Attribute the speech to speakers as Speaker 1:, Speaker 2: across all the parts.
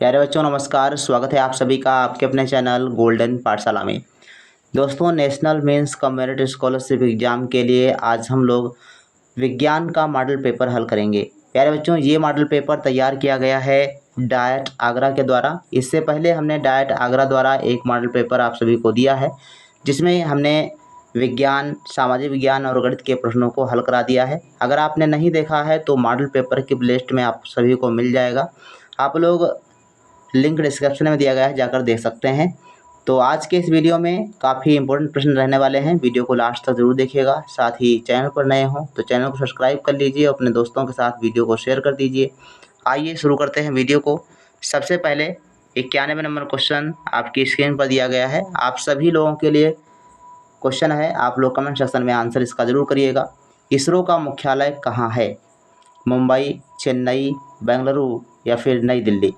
Speaker 1: प्यारे बच्चों नमस्कार। स्वागत है आप सभी का आपके अपने चैनल गोल्डन पाठशाला में। दोस्तों, national means community scholarship exam के लिए आज हम लोग विज्ञान का मॉडल पेपर हल करेंगे। प्यारे बच्चों, ये मॉडल पेपर तैयार किया गया है डाइट आगरा के द्वारा। इससे पहले हमने डाइट आगरा द्वारा एक मॉडल पेपर आप सभी को दिया है, जिसमें हमने विज्ञान, सामाजिक विज्ञान और गणित के प्रश्नों को हल करा दिया है। अगर आपने नहीं देखा है तो मॉडल पेपर की प्लेलिस्ट में आप सभी को मिल जाएगा। आप लोग लिंक डिस्क्रिप्शन में दिया गया है, जाकर देख सकते हैं। तो आज के इस वीडियो में काफ़ी इंपॉर्टेंट प्रश्न रहने वाले हैं। वीडियो को लास्ट तक जरूर देखिएगा। साथ ही चैनल पर नए हों तो चैनल को सब्सक्राइब कर लीजिए, अपने दोस्तों के साथ वीडियो को शेयर कर दीजिए। आइए शुरू करते हैं वीडियो को। सबसे पहले 91 नंबर क्वेश्चन आपकी स्क्रीन पर दिया गया है। आप सभी लोगों के लिए क्वेश्चन है, आप लोग कमेंट सेक्शन में आंसर इसका ज़रूर करिएगा। इसरो का मुख्यालय कहाँ है? मुंबई, चेन्नई, बेंगलुरु या फिर नई दिल्ली?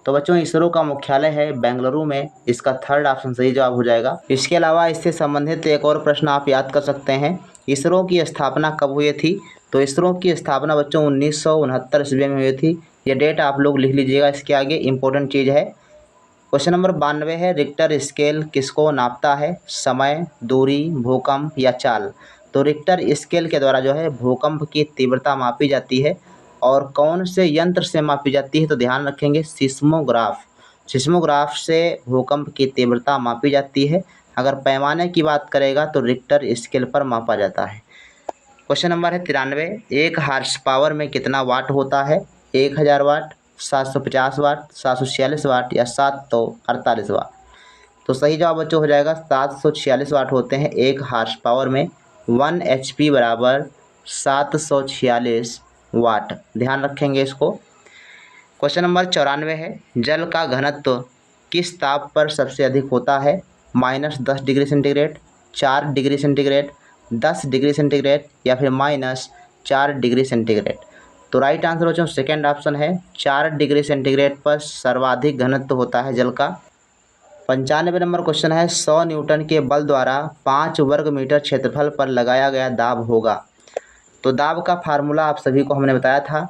Speaker 1: तो बच्चों, इसरो का मुख्यालय है बेंगलुरु में। इसका थर्ड ऑप्शन सही जवाब हो जाएगा। इसके अलावा इससे संबंधित एक और प्रश्न आप याद कर सकते हैं। इसरो की स्थापना कब हुई थी? तो इसरो की स्थापना बच्चों 1969 ईस्वी में हुई थी। ये डेट आप लोग लिख लीजिएगा, इसके आगे इंपॉर्टेंट चीज़ है। क्वेश्चन नंबर 92 है, रिक्टर स्केल किसको नापता है? समय, दूरी, भूकंप या चाल? तो रिक्टर स्केल के द्वारा जो है भूकंप की तीव्रता मापी जाती है। और कौन से यंत्र से मापी जाती है? तो ध्यान रखेंगे, सिस्मोग्राफ। सिस्मोग्राफ से भूकंप की तीव्रता मापी जाती है। अगर पैमाने की बात करेगा तो रिक्टर स्केल पर मापा जाता है। क्वेश्चन नंबर है 93, एक हार्स पावर में कितना वाट होता है? 1000 वाट, 750 वाट, 746 वाट या 748 वाट? तो सही जवाब बच्चों हो जाएगा 746 वाट होते हैं एक हार्स पावर में। 1 HP बराबर 746 वाट। ध्यान रखेंगे इसको। क्वेश्चन नंबर 94 है, जल का घनत्व किस ताप पर सबसे अधिक होता है? -10 degree centigrade, 4 degree centigrade, 10 degree centigrade या फिर -4 डिग्री सेंटीग्रेड? तो राइट आंसर बच्चों सेकेंड ऑप्शन है, 4 डिग्री सेंटीग्रेड पर सर्वाधिक घनत्व होता है जल का। 95 नंबर क्वेश्चन है, 100 न्यूटन के बल द्वारा 5 वर्ग मीटर क्षेत्रफल पर लगाया गया दाब होगा। तो दाब का फार्मूला आप सभी को हमने बताया था।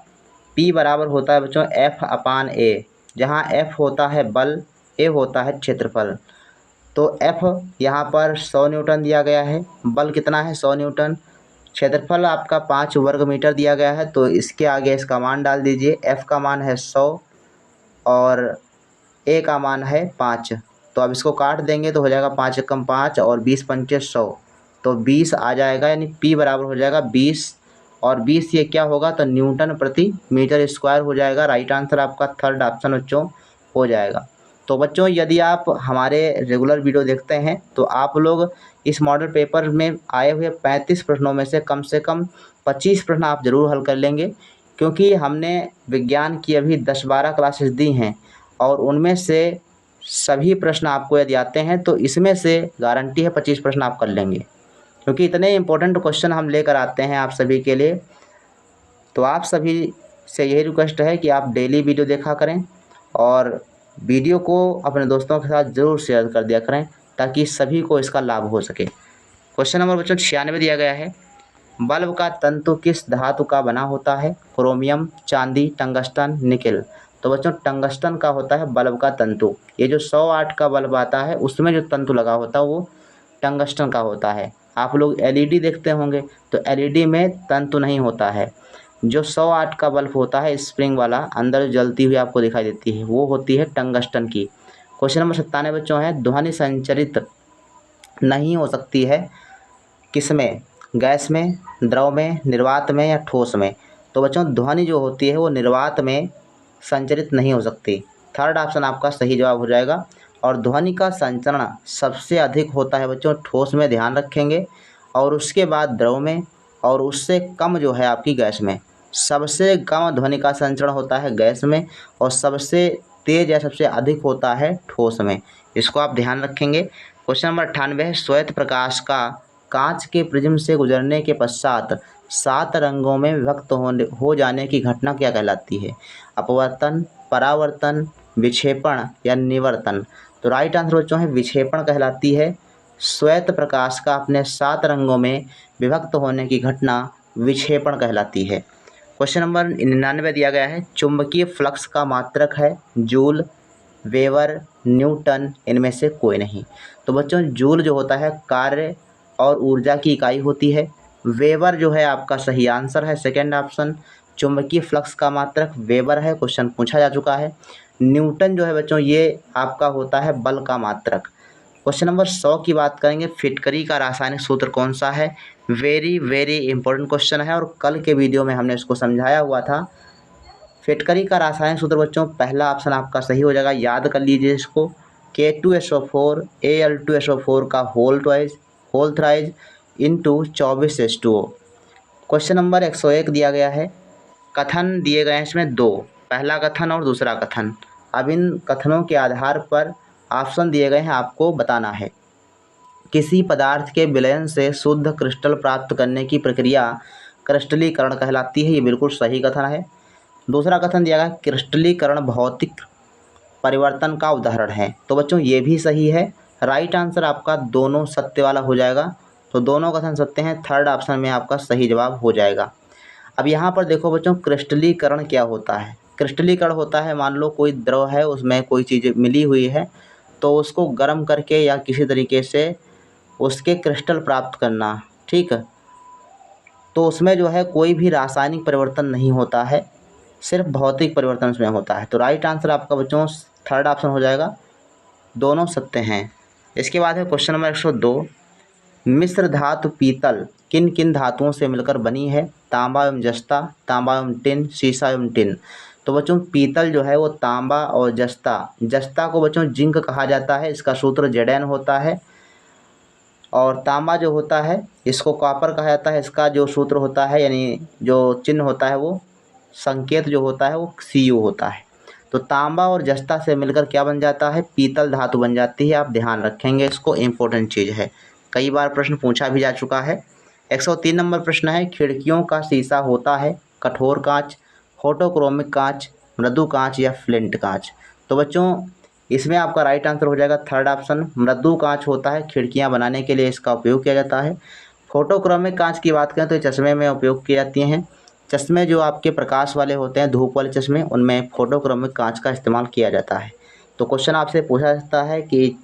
Speaker 1: P बराबर होता है बच्चों F/A, जहाँ F होता है बल, A होता है क्षेत्रफल। तो F यहाँ पर 100 न्यूटन दिया गया है, बल कितना है 100 न्यूटन, क्षेत्रफल आपका 5 वर्ग मीटर दिया गया है। तो इसके आगे इसका मान डाल दीजिए। F का मान है 100 और A का मान है 5। तो अब इसको काट देंगे तो हो जाएगा 5 एकम 5 और 20 पंचे 100, तो 20 आ जाएगा। यानी P बराबर हो जाएगा 20 और 20 ये क्या होगा? तो न्यूटन प्रति मीटर स्क्वायर हो जाएगा। राइट आंसर आपका थर्ड ऑप्शन बच्चों हो जाएगा। तो बच्चों, यदि आप हमारे रेगुलर वीडियो देखते हैं तो आप लोग इस मॉडल पेपर में आए हुए 35 प्रश्नों में से कम 25 प्रश्न आप ज़रूर हल कर लेंगे, क्योंकि हमने विज्ञान की अभी 10-12 क्लासेस दी हैं और उनमें से सभी प्रश्न आपको यदि आते हैं तो इसमें से गारंटी है 25 प्रश्न आप कर लेंगे, क्योंकि इतने इम्पोर्टेंट क्वेश्चन हम लेकर आते हैं आप सभी के लिए। तो आप सभी से यही रिक्वेस्ट है कि आप डेली वीडियो देखा करें और वीडियो को अपने दोस्तों के साथ ज़रूर शेयर कर दिया करें, ताकि सभी को इसका लाभ हो सके। क्वेश्चन नंबर बच्चों 96 दिया गया है, बल्ब का तंतु किस धातु का बना होता है? क्रोमियम, चांदी, टंगस्टन, निकेल? तो बच्चों, टंगस्टन का होता है बल्ब का तंतु। ये जो 100 वाट का बल्ब आता है उसमें जो तंतु लगा होता है वो टंगस्टन का होता है। आप लोग एलईडी देखते होंगे तो एलईडी में तंतु नहीं होता है। जो 100 वाट का बल्ब होता है स्प्रिंग वाला, अंदर जलती हुई आपको दिखाई देती है, वो होती है टंगस्टन की। क्वेश्चन नंबर 97 बच्चों है, ध्वनि संचरित नहीं हो सकती है किसमें? गैस में, द्रव में, निर्वात में या ठोस में? तो बच्चों, ध्वनि जो होती है वो निर्वात में संचरित नहीं हो सकती। थर्ड ऑप्शन आपका सही जवाब हो जाएगा। और ध्वनि का संचरण सबसे अधिक होता है बच्चों ठोस में, ध्यान रखेंगे, और उसके बाद द्रव में, और उससे कम जो है आपकी गैस में। सबसे कम ध्वनि का संचरण होता है गैस में और सबसे तेज या सबसे अधिक होता है ठोस में। इसको आप ध्यान रखेंगे। क्वेश्चन नंबर 98 है, श्वेत प्रकाश का कांच के प्रिज्म से गुजरने के पश्चात 7 रंगों में विभक्त हो जाने की घटना क्या कहलाती है? अपवर्तन, परावर्तन, विक्षेपण या निवर्तन? तो राइट आंसर बच्चों है विक्षेपण कहलाती है। श्वेत प्रकाश का अपने 7 रंगों में विभक्त होने की घटना विक्षेपण कहलाती है। क्वेश्चन नंबर 99 दिया गया है, चुंबकीय फ्लक्स का मात्रक है जूल, वेबर, न्यूटन, इनमें से कोई नहीं। तो बच्चों जूल जो होता है कार्य और ऊर्जा की इकाई होती है। वेबर जो है आपका सही आंसर है, सेकंड ऑप्शन। चुंबकीय फ्लक्स का मात्रक वेबर है, क्वेश्चन पूछा जा चुका है। न्यूटन जो है बच्चों ये आपका होता है बल का मात्रक। क्वेश्चन नंबर 100 की बात करेंगे, फिटकरी का रासायनिक सूत्र कौन सा है। वेरी वेरी इंपॉर्टेंट क्वेश्चन है और कल के वीडियो में हमने इसको समझाया हुआ था। फिटकरी का रासायनिक सूत्र बच्चों पहला ऑप्शन आपका सही हो जाएगा, याद कर लीजिए इसको, K2SO4 Al2SO4 का whole thrice into 24H2O। Question number 101 दिया गया है, कथन दिए गए हैं इसमें दो, पहला कथन और दूसरा कथन। अब इन कथनों के आधार पर ऑप्शन दिए गए हैं, आपको बताना है। किसी पदार्थ के विलयन से शुद्ध क्रिस्टल प्राप्त करने की प्रक्रिया क्रिस्टलीकरण कहलाती है, ये बिल्कुल सही कथन है। दूसरा कथन दिया गया, क्रिस्टलीकरण भौतिक परिवर्तन का उदाहरण है, तो बच्चों ये भी सही है। राइट आंसर आपका दोनों सत्य वाला हो जाएगा, तो दोनों कथन सत्य हैं, थर्ड ऑप्शन में आपका सही जवाब हो जाएगा। अब यहाँ पर देखो बच्चों, क्रिस्टलीकरण क्या होता है। क्रिस्टलीकरण होता है, मान लो कोई द्रव है, उसमें कोई चीज़ मिली हुई है, तो उसको गर्म करके या किसी तरीके से उसके क्रिस्टल प्राप्त करना, ठीक है। तो उसमें जो है कोई भी रासायनिक परिवर्तन नहीं होता है, सिर्फ भौतिक परिवर्तन उसमें होता है। तो राइट आंसर आपका बच्चों थर्ड ऑप्शन हो जाएगा, दोनों सत्य हैं। इसके बाद है क्वेश्चन नंबर 102, मिश्र धातु पीतल किन किन धातुओं से मिलकर बनी है। तांबा एवं जस्ता, तांबा एवं टिन, सीसा एवं टिन। तो बच्चों पीतल जो है वो तांबा और जस्ता को बच्चों जिंक कहा जाता है, इसका सूत्र Zn होता है। और तांबा जो होता है इसको कॉपर कहा जाता है, इसका जो सूत्र होता है यानी जो चिन्ह होता है वो संकेत जो होता है वो Cu होता है। तो तांबा और जस्ता से मिलकर क्या बन जाता है, पीतल धातु बन जाती है। आप ध्यान रखेंगे, इसको इम्पोर्टेंट चीज़ है, कई बार प्रश्न पूछा भी जा चुका है। 103 नंबर प्रश्न है, खिड़कियों का शीशा होता है कठोर कांच, फोटोक्रोमिक कांच, मृदु कांच या फ्लिंट कांच। तो बच्चों इसमें आपका राइट आंसर हो जाएगा थर्ड ऑप्शन, मृदु कांच होता है, खिड़कियां बनाने के लिए इसका उपयोग किया जाता है। फोटोक्रोमिक कांच की बात करें तो ये चश्मे में उपयोग की जाती हैं। चश्मे जो आपके प्रकाश वाले होते हैं, धूप वाले चश्मे, उनमें फोटोक्रोमिक कांच का इस्तेमाल किया जाता है। तो क्वेश्चन आपसे पूछा जाता है कि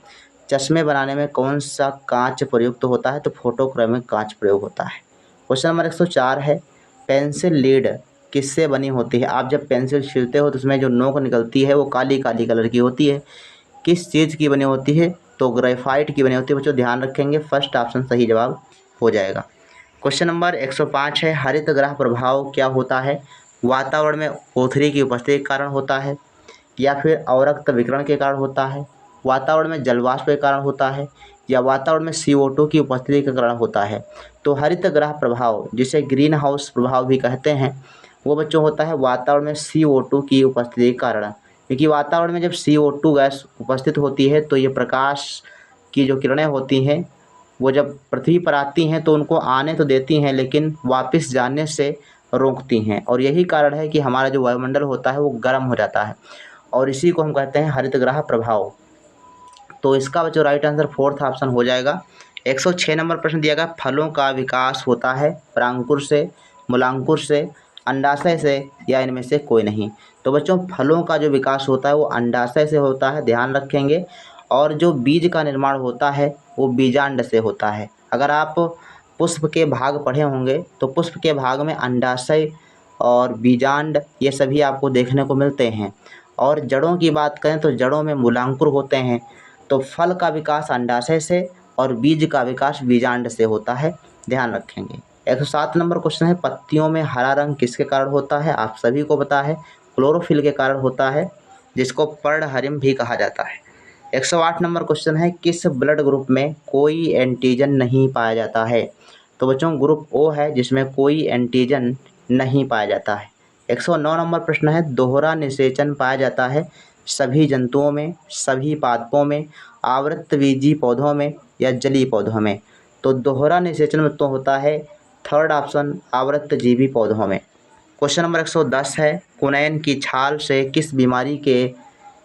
Speaker 1: चश्मे बनाने में कौन सा कांच प्रयुक्त होता है, तो फोटोक्रोमिक कांच प्रयोग होता है। क्वेश्चन नंबर 104 है, पेंसिल लीड किससे बनी होती है। आप जब पेंसिल छीलते हो तो उसमें जो नोक निकलती है वो काली काली कलर की होती है, किस चीज़ की बनी होती है, तो ग्रेफाइट की बनी होती है। बच्चों ध्यान रखेंगे, फर्स्ट ऑप्शन सही जवाब हो जाएगा। क्वेश्चन नंबर 105 है, हरित ग्रह प्रभाव क्या होता है। वातावरण में O3 की उपस्थिति के कारण होता है, या फिर अवरक्त विकिरण के कारण होता है, वातावरण में जलवाष्प के कारण होता है, या वातावरण में CO2 की उपस्थिति के कारण होता है। तो हरित ग्रह प्रभाव, जिसे ग्रीन हाउस प्रभाव भी कहते हैं, वो बच्चों होता है वातावरण में CO2 की उपस्थिति के कारण। क्योंकि वातावरण में जब CO2 गैस उपस्थित होती है तो ये प्रकाश की जो किरणें होती हैं वो जब पृथ्वी पर आती हैं तो उनको आने तो देती हैं लेकिन वापस जाने से रोकती हैं, और यही कारण है कि हमारा जो वायुमंडल होता है वो गर्म हो जाता है, और इसी को हम कहते हैं हरित ग्रह प्रभाव। तो इसका जो राइट आंसर फोर्थ ऑप्शन हो जाएगा। 106 नंबर प्रश्न दिया गया, फलों का विकास होता है परांकुर से, मूलांकुर से, अंडाशय से, या इनमें से कोई नहीं। तो बच्चों फलों का जो विकास होता है वो अंडाशय से होता है, ध्यान रखेंगे। और जो बीज का निर्माण होता है वो बीजांड से होता है। अगर आप पुष्प के भाग पढ़े होंगे तो पुष्प के भाग में अंडाशय और बीजांड ये सभी आपको देखने को मिलते हैं। और जड़ों की बात करें तो जड़ों में मूलांकुर होते हैं। तो फल का विकास अंडाशय से और बीज का विकास बीजांड से होता है, ध्यान रखेंगे। 107 नंबर क्वेश्चन है, पत्तियों में हरा रंग किसके कारण होता है। आप सभी को पता है क्लोरोफिल के कारण होता है, जिसको पर्णहरिम भी कहा जाता है। 108 नंबर क्वेश्चन है, किस ब्लड ग्रुप में कोई एंटीजन नहीं पाया जाता है। तो बच्चों ग्रुप O है जिसमें कोई एंटीजन नहीं पाया जाता है। 109 नंबर प्रश्न है, दोहरा निषेचन पाया जाता है सभी जंतुओं में, सभी पादपों में, आवृतबीजी पौधों में, या जलीय पौधों में। तो दोहरा निषेचन तो होता है थर्ड ऑप्शन, आवृतजीवी पौधों में। क्वेश्चन नंबर 110 है, कुनैन की छाल से किस बीमारी के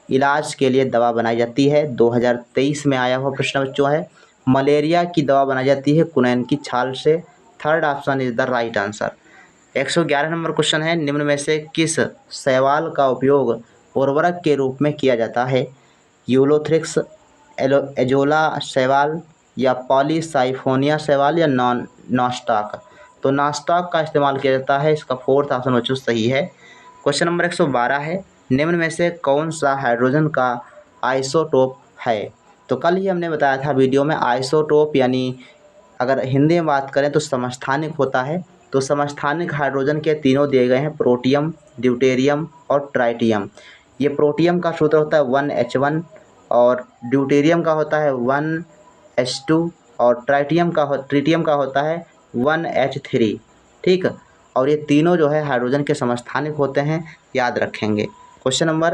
Speaker 1: इलाज के लिए दवा बनाई जाती है। 2023 में आया हुआ प्रश्न बच्चों है, मलेरिया की दवा बनाई जाती है कुनैन की छाल से, third option is the right answer. 111 number question है, निम्न में से किस शैवाल का उपयोग उर्वरक के रूप में किया जाता है? यूलोथ्रिक्स, एजोला शैवाल या पॉलीसाइफोनिया शैवाल या नॉस्टॉक? तो नॉस्टॉक का इस्तेमाल किया जाता है। इसका फोर्थ ऑप्शन बच्चों सही है। क्वेश्चन नंबर 112 है, निम्न में से कौन सा हाइड्रोजन का आइसोटोप है? तो कल ही हमने बताया था वीडियो में, आइसोटोप यानी अगर हिंदी में बात करें तो समस्थानिक होता है। तो समस्थानिक हाइड्रोजन के तीनों दिए गए हैं, प्रोटियम, ड्यूटेरियम और ट्राइटियम। ये प्रोटियम का सूत्र होता है 1H1 और ड्यूटेरियम का होता है 1H2 और ट्रिटियम का होता है 1H3। ठीक, और ये तीनों जो है हाइड्रोजन के समस्थानिक होते हैं, याद रखेंगे। क्वेश्चन नंबर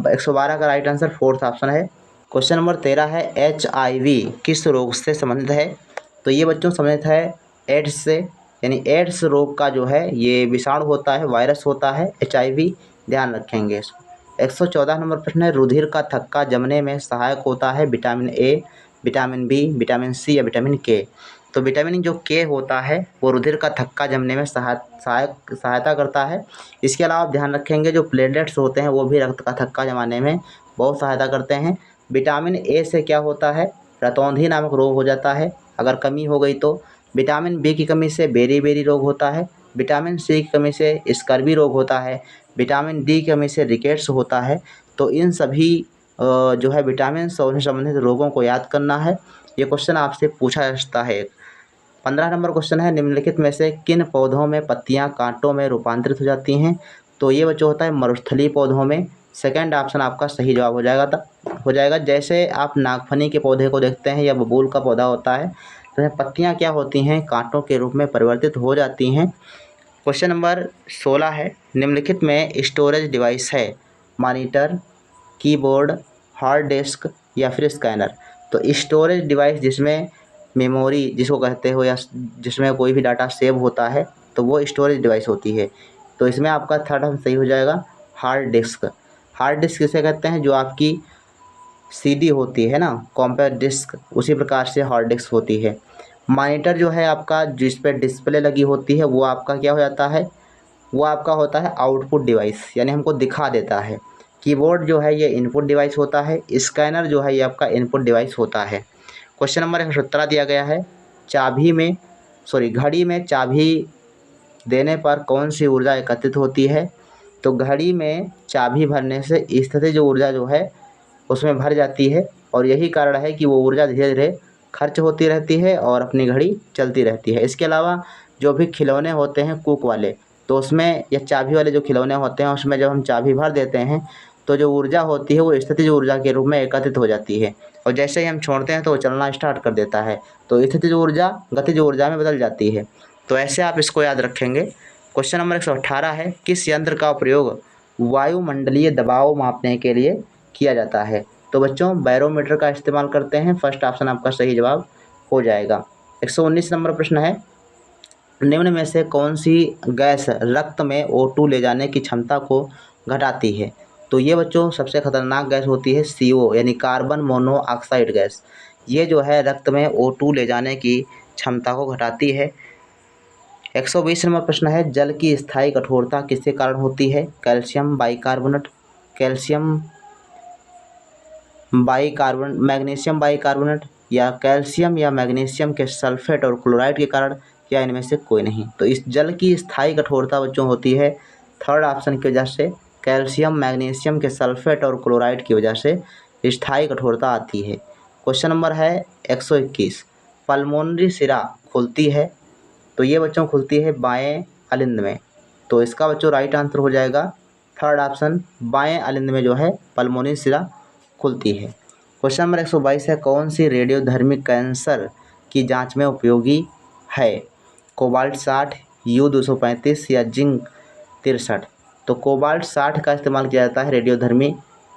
Speaker 1: 112 का राइट आंसर फोर्थ ऑप्शन है। क्वेश्चन नंबर 13 है, HIV किस रोग से संबंधित है? तो ये बच्चों संबंधित है एड्स से, यानी एड्स रोग का जो है ये विषाणु होता है, वायरस होता है HIV, ध्यान रखेंगे इसको। 114 नंबर प्रश्न है, रुधिर का थक्का जमने में सहायक होता है vitamin A, vitamin B, vitamin C या विटामिन K? तो विटामिन जो K होता है वो रुधिर का थक्का जमने में सहायता करता है। इसके अलावा आप ध्यान रखेंगे जो प्लेटलेट्स होते हैं वो भी रक्त का थक्का जमाने में बहुत सहायता करते हैं। विटामिन A से क्या होता है? रतौंधी नामक रोग हो जाता है अगर कमी हो गई तो। विटामिन B की कमी से बेरी रोग होता है। विटामिन C की कमी से स्कर्वी रोग होता है। विटामिन D की कमी से रिकेट्स होता है। तो इन सभी जो है विटामिन से संबंधित रोगों को याद करना है। ये क्वेश्चन आपसे पूछा जा सकता है। 15 नंबर क्वेश्चन है, निम्नलिखित में से किन पौधों में पत्तियां कांटों में रूपांतरित हो जाती हैं? तो ये बच्चों होता है मरुस्थलीय पौधों में। सेकंड ऑप्शन आपका सही जवाब हो जाएगा। जैसे आप नागफनी के पौधे को देखते हैं या बबूल का पौधा होता है, तो पत्तियां क्या होती हैं? कांटों के रूप में परिवर्तित हो जाती हैं। क्वेश्चन नंबर 16 है, निम्नलिखित में स्टोरेज डिवाइस है मॉनिटर, कीबोर्ड, हार्ड डिस्क या फिर स्कैनर? तो स्टोरेज डिवाइस जिसमें मेमोरी जिसको कहते हो या जिसमें कोई भी डाटा सेव होता है तो वो स्टोरेज डिवाइस होती है। तो इसमें आपका थर्ड ऑप्शन सही हो जाएगा, हार्ड डिस्क। हार्ड डिस्क किसे कहते हैं? जो आपकी CD होती है ना, कॉम्पैक्ट डिस्क, उसी प्रकार से हार्ड डिस्क होती है। मॉनिटर जो है आपका जिस पे डिस्प्ले लगी होती है वो आपका क्या हो जाता है? वो आपका होता है आउटपुट डिवाइस, यानी हमको दिखा देता है। कीबोर्ड जो है ये इनपुट डिवाइस होता है। स्कैनर जो है ये आपका इनपुट डिवाइस होता है। क्वेश्चन नंबर 117 दिया गया है, घड़ी में चाबी देने पर कौन सी ऊर्जा एकत्रित होती है? तो घड़ी में चाबी भरने से स्थितिज जो ऊर्जा जो है उसमें भर जाती है और यही कारण है कि वो ऊर्जा धीरे धीरे खर्च होती रहती है और अपनी घड़ी चलती रहती है। इसके अलावा जो भी खिलौने होते हैं कुक वाले, तो उसमें या चाबी वाले जो खिलौने होते हैं उसमें जब हम चाबी भर देते हैं तो जो ऊर्जा होती है वो स्थितिज ऊर्जा के रूप में एकत्रित हो जाती है और जैसे ही हम छोड़ते हैं तो वो चलना स्टार्ट कर देता है। तो स्थितिज ऊर्जा गतिज ऊर्जा में बदल जाती है। तो ऐसे आप इसको याद रखेंगे। क्वेश्चन नंबर 118 है, किस यंत्र का प्रयोग वायुमंडलीय दबाव मापने के लिए किया जाता है? तो बच्चों बैरोमीटर का इस्तेमाल करते हैं। फर्स्ट ऑप्शन आपका सही जवाब हो जाएगा। 119 नंबर प्रश्न है, निम्न में से कौन सी गैस रक्त में O2 ले जाने की क्षमता को घटाती है? तो ये बच्चों सबसे खतरनाक गैस होती है CO यानी कार्बन मोनोऑक्साइड गैस। ये जो है रक्त में O2 ले जाने की क्षमता को घटाती है। 120 नंबर प्रश्न है, जल की स्थायी कठोरता किसके कारण होती है? कैल्शियम बाइकार्बोनेट, मैग्नीशियम बाइकार्बोनेट या कैल्शियम या मैग्नीशियम के सल्फेट और क्लोराइड के कारण, या इनमें से कोई नहीं? तो इस जल की स्थायी कठोरता बच्चों होती है थर्ड ऑप्शन की वजह से, कैल्शियम मैग्नीशियम के सल्फेट और क्लोराइड की वजह से स्थायी कठोरता आती है। क्वेश्चन नंबर है 121, पल्मोनरी सिरा खुलती है? तो ये बच्चों खुलती है बाएं अलिंद में। तो इसका बच्चों राइट आंसर हो जाएगा थर्ड ऑप्शन, बाएं अलिंद में जो है पल्मोनरी सिरा खुलती है। क्वेश्चन नंबर 122 है, कौन सी रेडियोधर्मी कैंसर की जांच में उपयोगी है? कोबाल्ट 60, U235 या जिंक 63? तो कोबाल्ट 60 का इस्तेमाल किया जाता है रेडियोधर्मी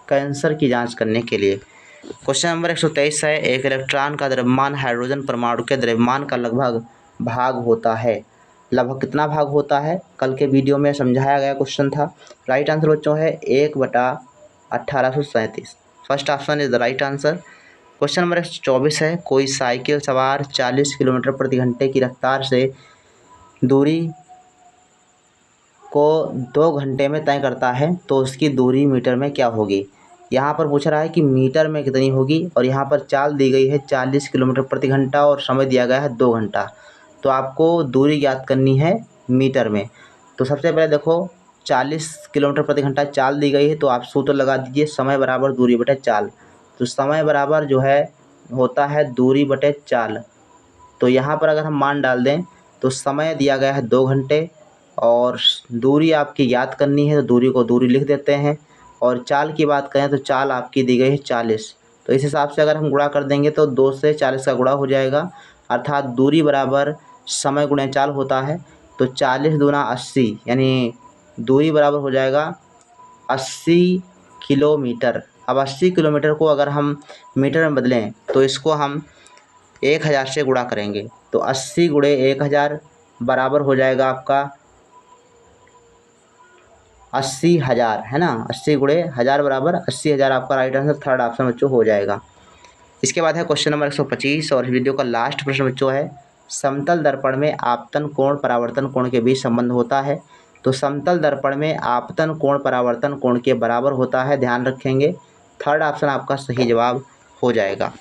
Speaker 1: कैंसर की जांच करने के लिए। क्वेश्चन नंबर 123 है, एक इलेक्ट्रॉन का द्रव्यमान हाइड्रोजन परमाणु के द्रव्यमान का लगभग भाग होता है। लगभग कितना भाग होता है? कल के वीडियो में समझाया गया क्वेश्चन था। राइट आंसर बच्चों है 1/1837। First option is the right answer. Question number 124 है, कोई साइकिल सवार 40 किलोमीटर प्रति घंटे की रफ्तार से दूरी को 2 घंटे में तय करता है तो उसकी दूरी मीटर में क्या होगी। यहाँ पर पूछ रहा है कि मीटर में कितनी होगी और यहाँ पर चाल दी गई है 40 किलोमीटर प्रति घंटा और समय दिया गया है 2 घंटा। तो आपको दूरी ज्ञात करनी है मीटर में। तो सबसे पहले देखो 40 किलोमीटर प्रति घंटा चाल दी गई है तो आप सूत्र लगा दीजिए, समय बराबर दूरी बटे चाल। तो समय बराबर जो है होता है दूरी बटे चाल। तो यहाँ पर अगर हम मान डाल दें तो समय दिया गया है 2 घंटे और दूरी आपकी याद करनी है तो दूरी को दूरी लिख देते हैं। और चाल की बात करें तो चाल आपकी दी गई है 40। तो इस हिसाब से अगर हम गुणा कर देंगे तो 2 से 40 का गुणा हो जाएगा, अर्थात दूरी बराबर समय गुणे चाल होता है। तो 40 दूना 80, यानी दूरी बराबर हो जाएगा 80 किलोमीटर। अब 80 किलोमीटर को अगर हम मीटर में बदलें तो इसको हम 1000 से गुणा करेंगे। तो 80 गुणे 1000 बराबर हो जाएगा आपका 80,000, है ना। 80 गुणे 1000 बराबर 80,000 आपका राइट आंसर थर्ड ऑप्शन बच्चों हो जाएगा। इसके बाद है क्वेश्चन नंबर 125 और वीडियो का लास्ट प्रश्न बच्चों है, समतल दर्पण में आपतन कोण परावर्तन कोण के बीच संबंध होता है। तो समतल दर्पण में आपतन कोण परावर्तन कोण के बराबर होता है, ध्यान रखेंगे। थर्ड ऑप्शन आपका सही जवाब हो जाएगा।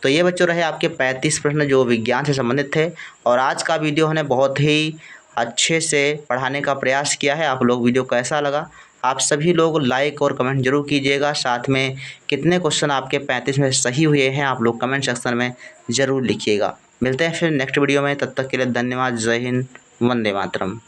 Speaker 1: तो ये बच्चों रहे आपके 35 प्रश्न जो विज्ञान से संबंधित थे। और आज का वीडियो हमने बहुत ही अच्छे से पढ़ाने का प्रयास किया है। आप लोग वीडियो कैसा लगा आप सभी लोग लाइक और कमेंट जरूर कीजिएगा। साथ में कितने क्वेश्चन आपके 35 में सही हुए हैं आप लोग कमेंट सेक्शन में ज़रूर लिखिएगा। मिलते हैं फिर नेक्स्ट वीडियो में, तब तक के लिए धन्यवाद। जय हिंद, वंदे मातरम।